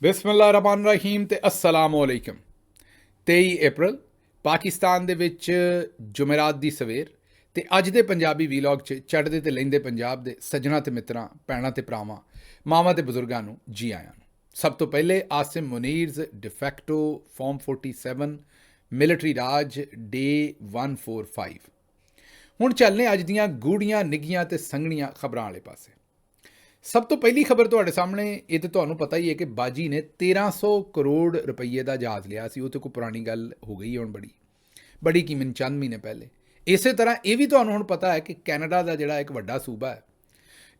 ਬਿਸਮਿਲ੍ਲਾਹਿਰਰਹਿਮਾਨਿਰਰਹੀਮ ਤੇ अस्सलाम वालेकुम। 23 ਅਪ੍ਰੈਲ ਪਾਕਿਸਤਾਨ ਦੇ ਵਿੱਚ ਜੁਮੇਰਾਤ ਦੀ ਸਵੇਰ ਤੇ ਅੱਜ ਦੇ ਪੰਜਾਬੀ ਵੀਲੌਗ 'ਚ ਚੜ੍ਹਦੇ ਤੇ ਲਹਿੰਦੇ ਪੰਜਾਬ ਦੇ ਸੱਜਣਾ ਤੇ ਮਿੱਤਰਾਂ, ਭੈਣਾਂ ਤੇ ਭਰਾਵਾਂ, ਮਾਵਾਂ ਤੇ ਬਜ਼ੁਰਗਾਂ ਨੂੰ ਜੀ ਆਇਆਂ ਨੂੰ। ਸਭ ਤੋਂ ਪਹਿਲੇ ਆਸਿਮ ਮੁਨੀਰਜ਼ ਡਿਫੈਕਟੋ ਫਾਰਮ 47 ਮਿਲਟਰੀ ਰਾਜ ਡੇ 145। ਹੁਣ ਚੱਲਨੇ ਅੱਜ ਦੀਆਂ ਗੂੜੀਆਂ ਨਿੱਘੀਆਂ ਤੇ ਸੰਘਣੀਆਂ ਖਬਰਾਂ ਵਾਲੇ ਪਾਸੇ। ਸਭ ਤੋਂ ਪਹਿਲੀ ਖਬਰ ਤੁਹਾਡੇ ਸਾਹਮਣੇ, ਇਹ ਤਾਂ ਤੁਹਾਨੂੰ ਪਤਾ ਹੀ ਹੈ ਕਿ ਬਾਜੀ ਨੇ 1300 ਕਰੋੜ ਰੁਪਈਏ ਦਾ ਜਹਾਜ਼ ਲਿਆ ਸੀ। ਉਹ ਤਾਂ ਕੋਈ ਪੁਰਾਣੀ ਗੱਲ ਹੋ ਗਈ ਹੁਣ, ਬੜੀ ਕੀਮਤ ਚੰਦ ਮਹੀਨੇ ਪਹਿਲੇ। ਇਸੇ ਤਰ੍ਹਾਂ ਇਹ ਵੀ ਤੁਹਾਨੂੰ ਹੁਣ ਪਤਾ ਹੈ ਕਿ ਕੈਨੇਡਾ ਦਾ ਜਿਹੜਾ ਇੱਕ ਵੱਡਾ ਸੂਬਾ ਹੈ,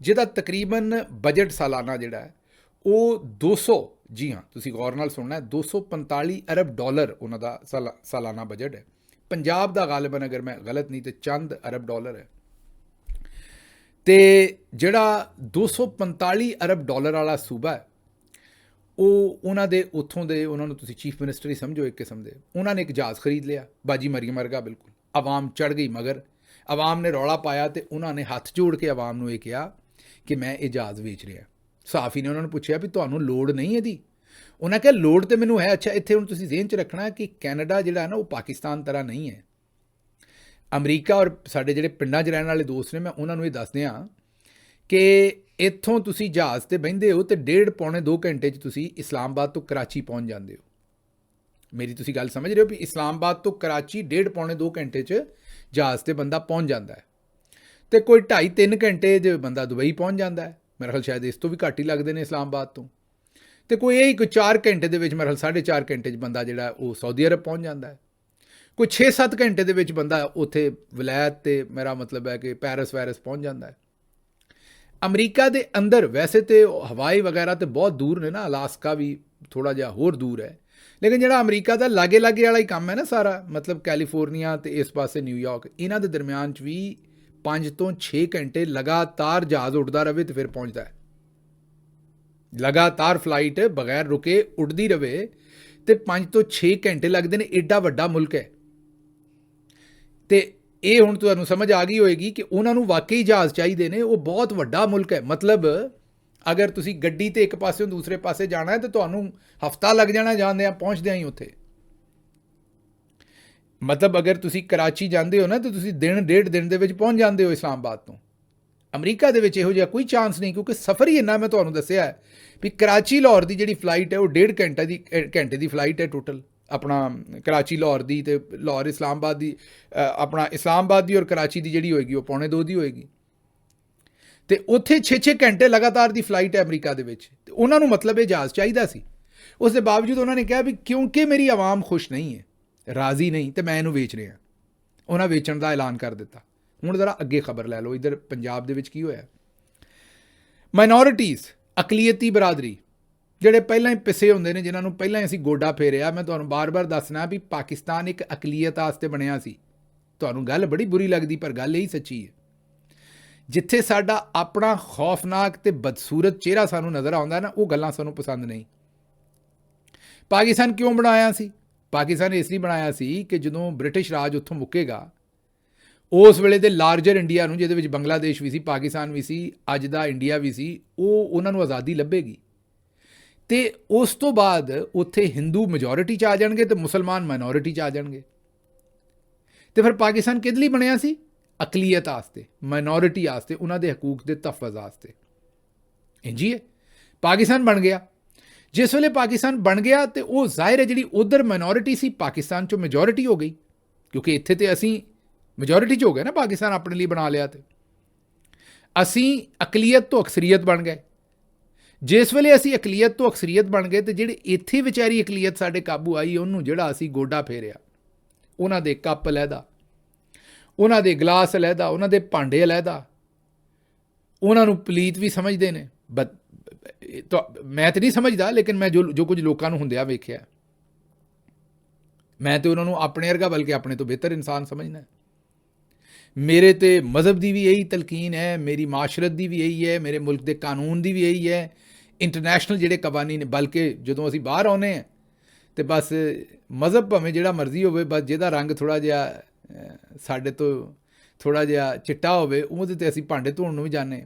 ਜਿਹਦਾ ਤਕਰੀਬਨ ਬਜਟ ਸਾਲਾਨਾ ਜਿਹੜਾ ਹੈ ਉਹ 200, ਜੀ ਹਾਂ ਤੁਸੀਂ ਗੌਰ ਨਾਲ ਸੁਣਨਾ, 245 ਅਰਬ ਡਾਲਰ ਉਹਨਾਂ ਦਾ ਸਾਲਾਨਾ ਬਜਟ ਹੈ। ਪੰਜਾਬ ਦਾ ਗਾਲਿਬਨ, ਅਗਰ ਮੈਂ ਗਲਤ ਨਹੀਂ, ਤੇ ਚੰਦ ਅਰਬ ਡਾਲਰ ਹੈ। ਤੇ ਜਿਹੜਾ 245 ਅਰਬ ਡਾਲਰ ਵਾਲਾ ਸੂਬਾ ਹੈ, ਉਹ ਉਹਨਾਂ ਦੇ ਉੱਥੋਂ ਦੇ, ਉਹਨਾਂ ਨੂੰ ਤੁਸੀਂ ਚੀਫ ਮਿਨਿਸਟਰ ਹੀ ਸਮਝੋ ਇੱਕ ਕਿਸਮ ਦੇ, ਉਹਨਾਂ ਨੇ ਇੱਕ ਜਹਾਜ਼ ਖਰੀਦ ਲਿਆ, ਬਾਜੀ ਮਰੀਮ ਵਰਗਾ ਬਿਲਕੁਲ। ਆਵਾਮ ਚੜ੍ਹ ਗਈ ਮਗਰ, ਆਵਾਮ ਨੇ ਰੌਲਾ ਪਾਇਆ ਤੇ ਉਹਨਾਂ ਨੇ ਹੱਥ ਜੋੜ ਕੇ ਆਵਾਮ ਨੂੰ ਇਹ ਕਿਹਾ ਕਿ ਮੈਂ ਇਹ ਜਹਾਜ਼ ਵੇਚ ਰਿਹਾ। ਸਾਫੀ ਨੇ ਉਹਨਾਂ ਨੂੰ ਪੁੱਛਿਆ ਵੀ ਤੁਹਾਨੂੰ ਲੋੜ ਨਹੀਂ ਇਹਦੀ? ਉਹਨਾਂ ਕਿਹਾ ਲੋੜ ਤੇ ਮੈਨੂੰ ਹੈ। ਅੱਛਾ, ਇੱਥੇ ਹੁਣ ਤੁਸੀਂ ਜ਼ਿਹਨ 'ਚ ਰੱਖਣਾ ਕਿ ਕੈਨੇਡਾ ਜਿਹੜਾ ਹੈ ਨਾ, ਉਹ ਪਾਕਿਸਤਾਨ ਤਰ੍ਹਾਂ ਨਹੀਂ ਹੈ। ਅਮਰੀਕਾ ਔਰ ਸਾਡੇ ਜਿਹੜੇ ਪਿੰਡਾਂ 'ਚ ਰਹਿਣ ਵਾਲੇ ਦੋਸਤ ਨੇ, ਮੈਂ ਉਹਨਾਂ ਨੂੰ ਇਹ ਦੱਸਦੇ ਹਾਂ ਕਿ ਇੱਥੋਂ ਤੁਸੀਂ ਜਹਾਜ਼ 'ਤੇ ਬਹਿੰਦੇ ਹੋ ਤੇ 1.5-2 ਘੰਟੇ 'ਚ ਤੁਸੀਂ ਇਸਲਾਮਾਬਾਦ ਤੋਂ ਕਰਾਚੀ ਪਹੁੰਚ ਜਾਂਦੇ ਹੋ। ਮੇਰੀ ਤੁਸੀਂ ਗੱਲ ਸਮਝ ਰਹੇ ਹੋ ਵੀ ਇਸਲਾਮਾਬਾਦ ਤੋਂ ਕਰਾਚੀ 1.5-2 ਘੰਟੇ 'ਚ ਜਹਾਜ਼ 'ਤੇ ਬੰਦਾ ਪਹੁੰਚ ਜਾਂਦਾ ਹੈ। ਅਤੇ ਕੋਈ 2.5-3 ਘੰਟੇ 'ਚ ਬੰਦਾ ਦੁਬਈ ਪਹੁੰਚ ਜਾਂਦਾ ਹੈ। ਮੇਰੇ ਖਿਆਲ ਸ਼ਾਇਦ ਇਸ ਤੋਂ ਵੀ ਘੱਟ ਹੀ ਲੱਗਦੇ ਨੇ ਇਸਲਾਮਾਬਾਦ ਤੋਂ। ਅਤੇ ਕੋਈ 4 ਘੰਟੇ ਦੇ ਵਿੱਚ, ਮੇਰੇ ਖਿਆਲ 4.5 ਘੰਟੇ 'ਚ ਬੰਦਾ ਜਿਹੜਾ ਉਹ ਸਾਊਦੀ ਅਰਬ ਪਹੁੰਚ ਜਾਂਦਾ ਹੈ। ਕੋਈ 6-7 ਘੰਟੇ ਦੇ ਵਿੱਚ ਬੰਦਾ ਉੱਥੇ ਵਲਾਇਤ, ਤੇ ਮੇਰਾ ਮਤਲਬ ਹੈ ਕਿ ਪੈਰਿਸ ਪਹੁੰਚ ਜਾਂਦਾ ਹੈ। ਅਮਰੀਕਾ ਦੇ ਅੰਦਰ ਵੈਸੇ ਤਾਂ ਹਵਾਈ ਵਗੈਰਾ ਤਾਂ ਬਹੁਤ ਦੂਰ ਨੇ ਨਾ, ਅਲਾਸਕਾ ਵੀ ਥੋੜ੍ਹਾ ਜਿਹਾ ਹੋਰ ਦੂਰ ਹੈ, ਲੇਕਿਨ ਜਿਹੜਾ ਅਮਰੀਕਾ ਦਾ ਲਾਗੇ ਵਾਲਾ ਹੀ ਕੰਮ ਹੈ ਨਾ ਸਾਰਾ, ਮਤਲਬ ਕੈਲੀਫੋਰਨੀਆ ਅਤੇ ਇਸ ਪਾਸੇ ਨਿਊਯਾਰਕ, ਇਹਨਾਂ ਦੇ ਦਰਮਿਆਨ 'ਚ ਵੀ 5 ਤੋਂ 6 ਘੰਟੇ ਲਗਾਤਾਰ ਜਹਾਜ਼ ਉੱਡਦਾ ਰਹੇ ਤੇ ਫਿਰ ਪਹੁੰਚਦਾ ਹੈ। ਲਗਾਤਾਰ ਫਲਾਈਟ ਬਗੈਰ ਰੁਕੇ ਉੱਡਦੀ ਰਹੇ ਤੇ 5 ਤੋਂ 6 ਘੰਟੇ ਲੱਗਦੇ ਨੇ। ਏਡਾ ਵੱਡਾ ਮੁਲਕ ਹੈ। ਤੇ ਇਹ ਹੁਣ ਤੁਹਾਨੂੰ ਸਮਝ ਆ ਗਈ ਹੋਏਗੀ ਕਿ ਉਹਨਾਂ ਨੂੰ ਵਾਕਈ ਜਹਾਜ਼ ਚਾਹੀਦੇ ਨੇ। ਉਹ ਬਹੁਤ ਵੱਡਾ ਮੁਲਕ ਹੈ। ਮਤਲਬ ਅਗਰ ਤੁਸੀਂ ਗੱਡੀ 'ਤੇ ਇੱਕ ਪਾਸਿਓਂ ਦੂਸਰੇ ਪਾਸੇ ਜਾਣਾ ਹੈ ਤਾਂ ਤੁਹਾਨੂੰ ਹਫ਼ਤਾ ਲੱਗ ਜਾਣਾ ਜਾਂਦਿਆਂ, ਪਹੁੰਚਦਿਆਂ ਹੀ ਉੱਥੇ। ਮਤਲਬ ਅਗਰ ਤੁਸੀਂ ਕਰਾਚੀ ਜਾਂਦੇ ਹੋ ਨਾ, ਤਾਂ ਤੁਸੀਂ ਡੇਢ ਦਿਨ ਦੇ ਵਿੱਚ ਪਹੁੰਚ ਜਾਂਦੇ ਹੋ ਇਸਲਾਮਾਬਾਦ ਤੋਂ। ਅਮਰੀਕਾ ਦੇ ਵਿੱਚ ਇਹੋ ਜਿਹਾ ਕੋਈ ਚਾਂਸ ਨਹੀਂ, ਕਿਉਂਕਿ ਸਫ਼ਰ ਹੀ ਇੰਨਾ, ਮੈਂ ਤੁਹਾਨੂੰ ਦੱਸਿਆ ਹੈ ਵੀ ਕਰਾਚੀ ਲਾਹੌਰ ਦੀ ਜਿਹੜੀ ਫਲਾਈਟ ਹੈ ਉਹ 1.5 ਘੰਟੇ ਦੀ ਫਲਾਈਟ ਹੈ ਟੋਟਲ। ਆਪਣਾ ਕਰਾਚੀ ਲਾਹੌਰ ਦੀ ਅਤੇ ਲਾਹੌਰ ਇਸਲਾਮਾਬਾਦ ਦੀ, ਆਪਣਾ ਇਸਲਾਮਾਬਾਦ ਦੀ ਔਰ ਕਰਾਚੀ ਦੀ ਜਿਹੜੀ ਹੋਏਗੀ ਉਹ 1.25 ਦੀ ਹੋਏਗੀ। ਅਤੇ ਉੱਥੇ 6-6 ਘੰਟੇ ਲਗਾਤਾਰ ਦੀ ਫਲਾਈਟ ਹੈ ਅਮਰੀਕਾ ਦੇ ਵਿੱਚ। ਅਤੇ ਉਹਨਾਂ ਨੂੰ ਮਤਲਬ ਇਹ ਜਹਾਜ਼ ਚਾਹੀਦਾ ਸੀ। ਉਸ ਦੇ ਬਾਵਜੂਦ ਉਹਨਾਂ ਨੇ ਕਿਹਾ ਵੀ ਕਿਉਂਕਿ ਮੇਰੀ ਆਵਾਮ ਖੁਸ਼ ਨਹੀਂ ਹੈ, ਰਾਜ਼ੀ ਨਹੀਂ, ਅਤੇ ਮੈਂ ਇਹਨੂੰ ਵੇਚ ਰਿਹਾ। ਉਹਨਾਂ ਵੇਚਣ ਦਾ ਐਲਾਨ ਕਰ ਦਿੱਤਾ। ਹੁਣ ਜ਼ਰਾ ਅੱਗੇ ਖਬਰ ਲੈ ਲਓ, ਇੱਧਰ ਪੰਜਾਬ ਦੇ ਵਿੱਚ ਕੀ ਹੋਇਆ। ਮਾਈਨੋਰਿਟੀਜ਼, ਅਕਲੀਅਤੀ ਬਰਾਦਰੀ, ਜਿਹੜੇ ਪਹਿਲਾਂ ਹੀ ਪਿੱਛੇ ਹੁੰਦੇ ਨੇ, ਜਿਨ੍ਹਾਂ ਨੂੰ ਪਹਿਲਾਂ ਹੀ ਅਸੀਂ ਗੋਡਾ ਫੇਰਿਆ। ਮੈਂ ਤੁਹਾਨੂੰ ਬਾਰ-ਬਾਰ ਦੱਸਣਾ ਵੀ ਪਾਕਿਸਤਾਨ ਇੱਕ ਅਕਲੀਅਤ ਵਾਸਤੇ ਬਣਿਆ ਸੀ। ਤੁਹਾਨੂੰ ਗੱਲ ਬੜੀ ਬੁਰੀ ਲੱਗਦੀ, ਪਰ ਗੱਲ ਇਹੀ ਸੱਚੀ ਹੈ। ਜਿੱਥੇ ਸਾਡਾ ਆਪਣਾ ਖੌਫਨਾਕ ਤੇ ਬਦਸੂਰਤ ਚਿਹਰਾ ਸਾਨੂੰ ਨਜ਼ਰ ਆਉਂਦਾ ਨਾ, ਉਹ ਗੱਲਾਂ ਸਾਨੂੰ ਪਸੰਦ ਨਹੀਂ। ਪਾਕਿਸਤਾਨ ਕਿਉਂ ਬਣਾਇਆ ਸੀ? ਪਾਕਿਸਤਾਨ ਇਸ ਲਈ ਬਣਾਇਆ ਸੀ ਕਿ ਜਦੋਂ ਬ੍ਰਿਟਿਸ਼ ਰਾਜ ਉੱਥੋਂ ਮੁੱਕੇਗਾ, ਉਸ ਵੇਲੇ ਦੇ ਲਾਰਜਰ ਇੰਡੀਆ ਨੂੰ, ਜਿਹਦੇ ਵਿੱਚ ਬੰਗਲਾਦੇਸ਼ ਵੀ ਸੀ, ਪਾਕਿਸਤਾਨ ਵੀ ਸੀ, ਅੱਜ ਦਾ ਇੰਡੀਆ ਵੀ ਸੀ, ਉਹ ਉਹਨਾਂ ਨੂੰ ਆਜ਼ਾਦੀ ਲੱਭੇਗੀ। ਅਤੇ ਉਸ ਤੋਂ ਬਾਅਦ ਉੱਥੇ ਹਿੰਦੂ ਮੈਜੋਰਿਟੀ 'ਚ ਆ ਜਾਣਗੇ ਅਤੇ ਮੁਸਲਮਾਨ ਮਾਈਨੋਰਿਟੀ 'ਚ ਆ ਜਾਣਗੇ। ਅਤੇ ਫਿਰ ਪਾਕਿਸਤਾਨ ਕਿਹਦੇ ਲਈ ਬਣਿਆ ਸੀ? ਅਕਲੀਅਤ ਵਾਸਤੇ, ਮਾਈਨੋਰਿਟੀ ਵਾਸਤੇ, ਉਹਨਾਂ ਦੇ ਹਕੂਕ ਦੇ ਤਹਫ਼ੁਜ਼ ਵਾਸਤੇ। ਇੰਝ ਹੀ ਹੈ, ਪਾਕਿਸਤਾਨ ਬਣ ਗਿਆ। ਜਿਸ ਵੇਲੇ ਪਾਕਿਸਤਾਨ ਬਣ ਗਿਆ ਅਤੇ ਉਹ ਜ਼ਾਹਿਰ ਹੈ ਜਿਹੜੀ ਉੱਧਰ ਮਾਈਨੋਰਿਟੀ ਸੀ, ਪਾਕਿਸਤਾਨ 'ਚੋਂ ਮੈਜੋਰਿਟੀ ਹੋ ਗਈ, ਕਿਉਂਕਿ ਇੱਥੇ ਤਾਂ ਅਸੀਂ ਮੈਜੋਰਿਟੀ 'ਚ ਹੋ ਗਏ ਨਾ, ਪਾਕਿਸਤਾਨ ਆਪਣੇ ਲਈ ਬਣਾ ਲਿਆ ਅਤੇ ਅਸੀਂ ਅਕਲੀਅਤ ਤੋਂ ਅਕਸਰੀਅਤ ਬਣ ਗਏ। ਜਿਸ ਵੇਲੇ ਅਸੀਂ ਅਕਲੀਅਤ ਤੋਂ ਅਕਸਰੀਅਤ ਬਣ ਗਏ, ਅਤੇ ਜਿਹੜੇ ਇੱਥੇ ਵਿਚਾਰੀ ਅਕਲੀਅਤ ਸਾਡੇ ਕਾਬੂ ਆਈ, ਉਹਨੂੰ ਜਿਹੜਾ ਅਸੀਂ ਗੋਡਾ ਫੇਰਿਆ। ਉਹਨਾਂ ਦੇ ਕੱਪ ਅਲੱਗਾ, ਉਹਨਾਂ ਦੇ ਗਲਾਸ ਅਲੱਗਾ, ਉਹਨਾਂ ਦੇ ਭਾਂਡੇ ਅਲੱਗਾ, ਉਹਨਾਂ ਨੂੰ ਪਲੀਤ ਵੀ ਸਮਝਦੇ ਨੇ। ਮੈਂ ਤਾਂ ਨਹੀਂ ਸਮਝਦਾ, ਲੇਕਿਨ ਮੈਂ ਜੋ ਕੁਝ ਲੋਕਾਂ ਨੂੰ ਹੁੰਦਿਆਂ ਵੇਖਿਆ, ਮੈਂ ਤਾਂ ਉਹਨਾਂ ਨੂੰ ਆਪਣੇ ਵਰਗਾ, ਬਲਕਿ ਆਪਣੇ ਤੋਂ ਬਿਹਤਰ ਇਨਸਾਨ ਸਮਝਣਾ। ਮੇਰੇ ਤੇ ਮਜ਼ਹਬ ਦੀ ਵੀ ਇਹੀ ਤਲਕੀਨ ਹੈ, ਮੇਰੀ ਮਾਸ਼ਰਤ ਦੀ ਵੀ ਇਹੀ ਹੈ, ਮੇਰੇ ਮੁਲਕ ਦੇ ਕਾਨੂੰਨ ਦੀ ਵੀ ਇਹੀ ਹੈ, ਇੰਟਰਨੈਸ਼ਨਲ ਜਿਹੜੇ ਕਵਾਨੀਨ। ਬਲਕਿ ਜਦੋਂ ਅਸੀਂ ਬਾਹਰ ਆਉਂਦੇ ਹਾਂ ਅਤੇ ਬਸ ਮਜ਼ਹਬ ਭਾਵੇਂ ਜਿਹੜਾ ਮਰਜ਼ੀ ਹੋਵੇ, ਬਸ ਜਿਹਦਾ ਰੰਗ ਥੋੜ੍ਹਾ ਜਿਹਾ ਸਾਡੇ ਤੋਂ ਥੋੜ੍ਹਾ ਜਿਹਾ ਚਿੱਟਾ ਹੋਵੇ, ਉਹਦੇ 'ਤੇ ਅਸੀਂ ਭਾਂਡੇ ਧੋਣ ਨੂੰ ਵੀ ਜਾਂਦੇ।